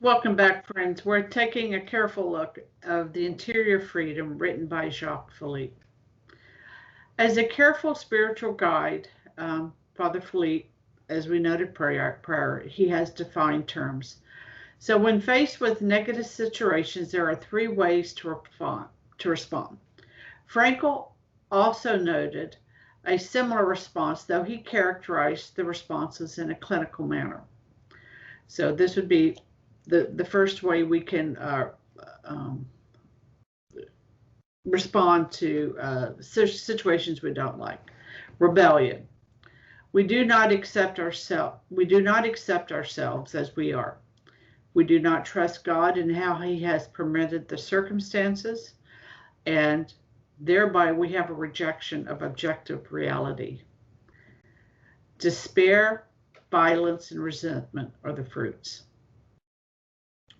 Welcome back, friends. We're taking a careful look of The Interior Freedom, written by Jacques Philippe. As a careful spiritual guide, Father Philippe, as we noted prior, he has defined terms. So when faced with negative situations, there are three ways to respond. Frankl also noted a similar response, though he characterized the responses in a clinical manner. So this would be the first way we can respond to situations we don't like. Rebellion. We do not accept ourselves as we are. We do not trust God in how he has permitted the circumstances, and thereby we have a rejection of objective reality. Despair, violence, and resentment are the fruits.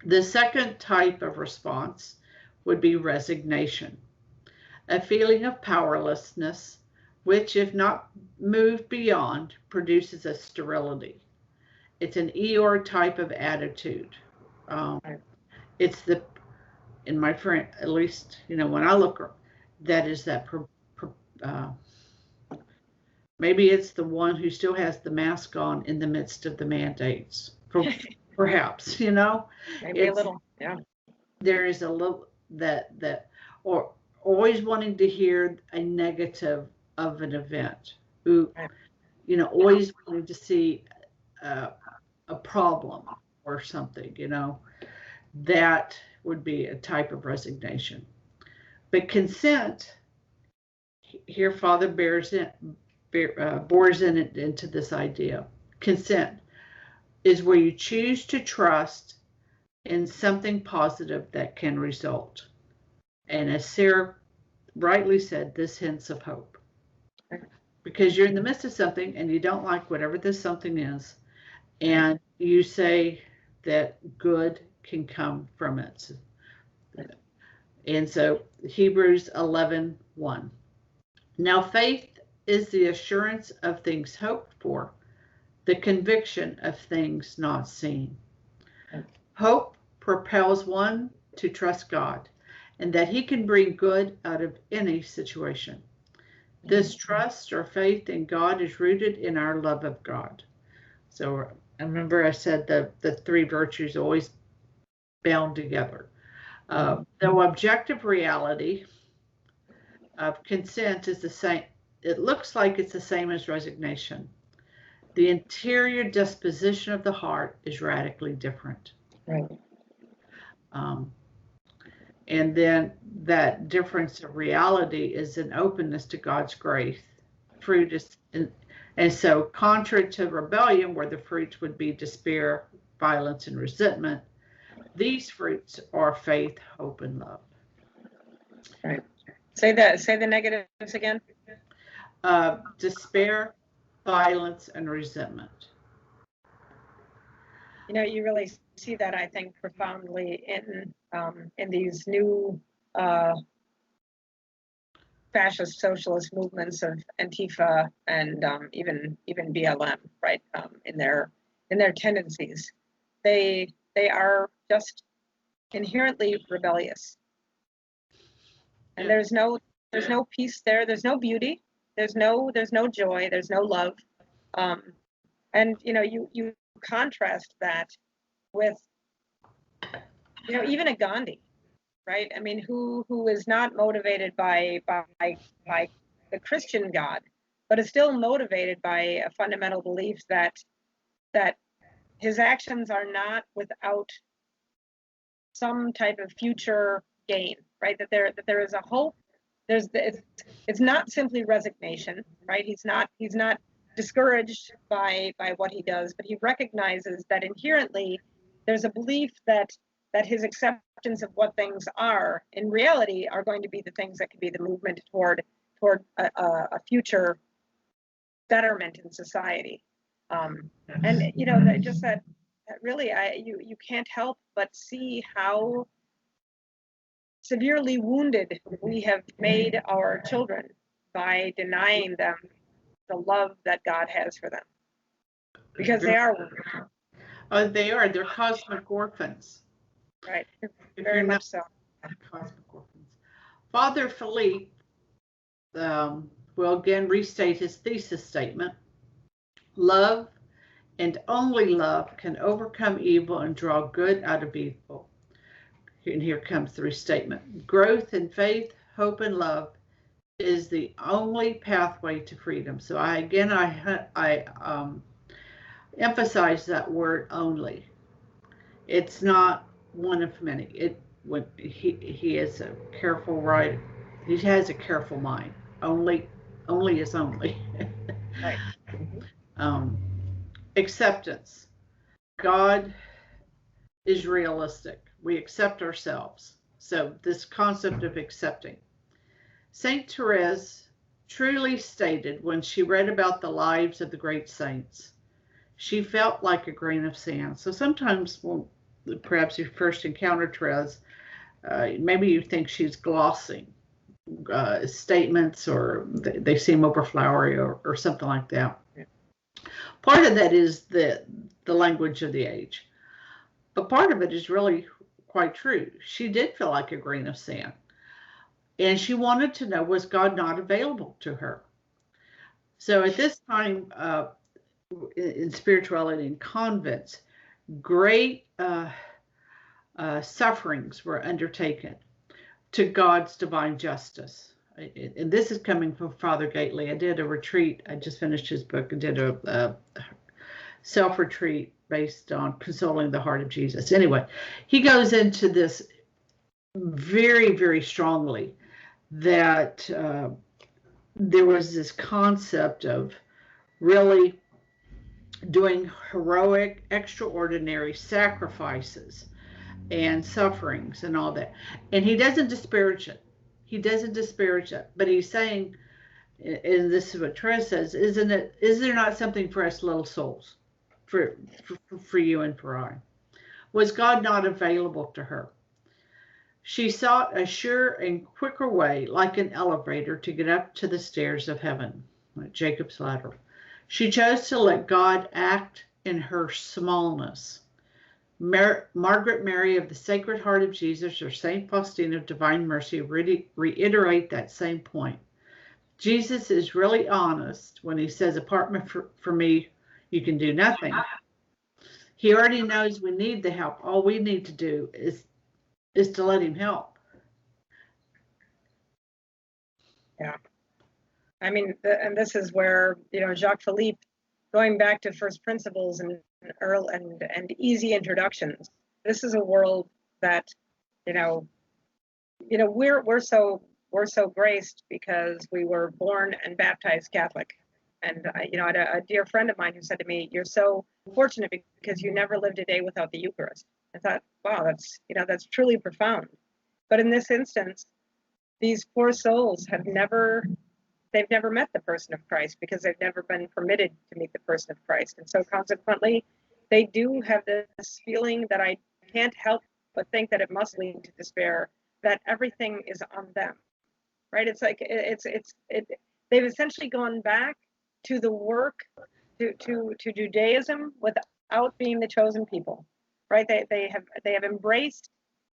The second type of response would be resignation, a feeling of powerlessness, which, if not moved beyond, produces a sterility. It's an Eeyore type of attitude. It's in my friend, at least, when I look, that is that, maybe it's the one who still has the mask on in the midst of the mandates. Perhaps, maybe a little, yeah. There is a little that or always wanting to hear a negative of an event, always wanting to see a problem or something, that would be a type of resignation. But consent, here Father bores into this idea. Consent is where you choose to trust in something positive that can result. And as Sarah rightly said, this hints of hope. Because you're in the midst of something and you don't like whatever this something is, and you say that good can come from it. And so Hebrews 11:1. Now faith is the assurance of things hoped for, the conviction of things not seen. Hope propels one to trust God and that he can bring good out of any situation. This trust or faith in God is rooted in our love of God. So I remember I said the three virtues always bound together. Though objective reality of consent is the same, it looks like it's the same as resignation. The interior disposition of the heart is radically different. Right. And then that difference of reality is an openness to God's grace. Fruit is, and so contrary to rebellion, where the fruits would be despair, violence, and resentment, these fruits are faith, hope, and love. Right. Say the negatives again. Despair, violence, and resentment. You really see that, I think, profoundly in these new fascist socialist movements of Antifa and even BLM, right? In their tendencies, they are just inherently rebellious, and there's no peace there. There's no beauty. There's no joy. There's no love. And you contrast that with even a Gandhi, right? I mean, who is not motivated by the Christian God, but is still motivated by a fundamental belief that his actions are not without some type of future gain, right? That there is a hope. It's not simply resignation, right? He's not discouraged by what he does, but he recognizes that inherently there's a belief that his acceptance of what things are in reality are going to be the things that can be the movement toward a future betterment in society. And just that really you can't help but see how severely wounded we have made our children by denying them the love that God has for them, because they are wounded. Oh, they are. They're cosmic orphans. Right. If Very you're not much so. cosmic orphans. Father Philippe will again restate his thesis statement. Love and only love can overcome evil and draw good out of evil. And here comes the restatement. Growth in faith, hope, and love is the only pathway to freedom. So I emphasize that word only. It's not one of many. He is a careful writer. He has a careful mind. Only is only. Right. Acceptance. God is realistic. We accept ourselves. So this concept of accepting. Saint Therese truly stated when she read about the lives of the great saints, she felt like a grain of sand. So sometimes, perhaps you first encounter Therese, maybe you think she's glossing statements, or they seem over flowery, or something like that. Yeah. Part of that is the language of the age, but part of it is really quite true. She did feel like a grain of sand, and she wanted to know, was God not available to her? So at this time, in spirituality and convents, great sufferings were undertaken to God's divine justice. And this is coming from Father Gately. I did a retreat. I just finished his book and did a self-retreat based on consoling the heart of Jesus. Anyway, he goes into this very, very strongly, that there was this concept of really doing heroic, extraordinary sacrifices and sufferings and all that. And he doesn't disparage it. He doesn't disparage it. But he's saying, and this is what Therese says, is there not something for us little souls, for you and for I? Was God not available to her? She sought a sure and quicker way, like an elevator, to get up to the stairs of heaven, like Jacob's ladder. She chose to let God act in her smallness. Margaret Mary of the Sacred Heart of Jesus, or St. Faustina of Divine Mercy, reiterate that same point. Jesus is really honest when he says, apart from me, you can do nothing. He already knows we need the help. All we need to do is to let him help. Yeah. I mean, and this is where, Jacques Philippe, going back to first principles and easy introductions, this is a world that, we're so graced because we were born and baptized Catholic. And, I had a dear friend of mine who said to me, you're so fortunate because you never lived a day without the Eucharist. I thought, wow, that's truly profound. But in this instance, these poor souls they've never met the person of Christ because they've never been permitted to meet the person of Christ. And so consequently, they do have this feeling that I can't help but think that it must lead to despair, that everything is on them, right? It's like, they've essentially gone back to the work, to Judaism without being the chosen people, right? They have embraced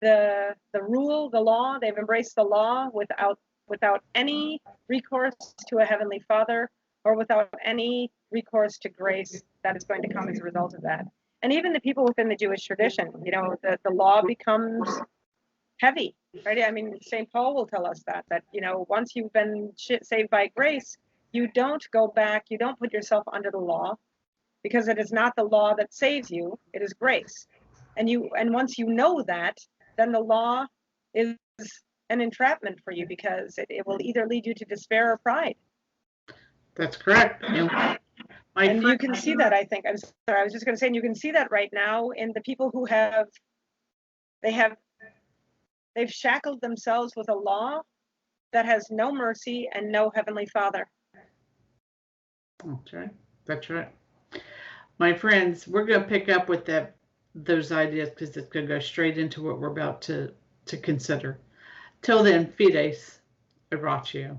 the rule, the law. They've embraced the law without any recourse to a Heavenly Father, or without any recourse to grace that is going to come as a result of that. And even the people within the Jewish tradition, the law becomes heavy, right? I mean, St. Paul will tell us that once you've been saved by grace, you don't go back, you don't put yourself under the law, because it is not the law that saves you, it is grace. And once you know that, then the law is an entrapment for you, because it will either lead you to despair or pride. That's correct. And you can see that, I think. I'm sorry, I was just going to say, and you can see that right now in the people who they've shackled themselves with a law that has no mercy and no Heavenly Father. That's right. My friends, we're going to pick up with those ideas, because it's going to go straight into what we're about to consider. Till then, Fides Oratio.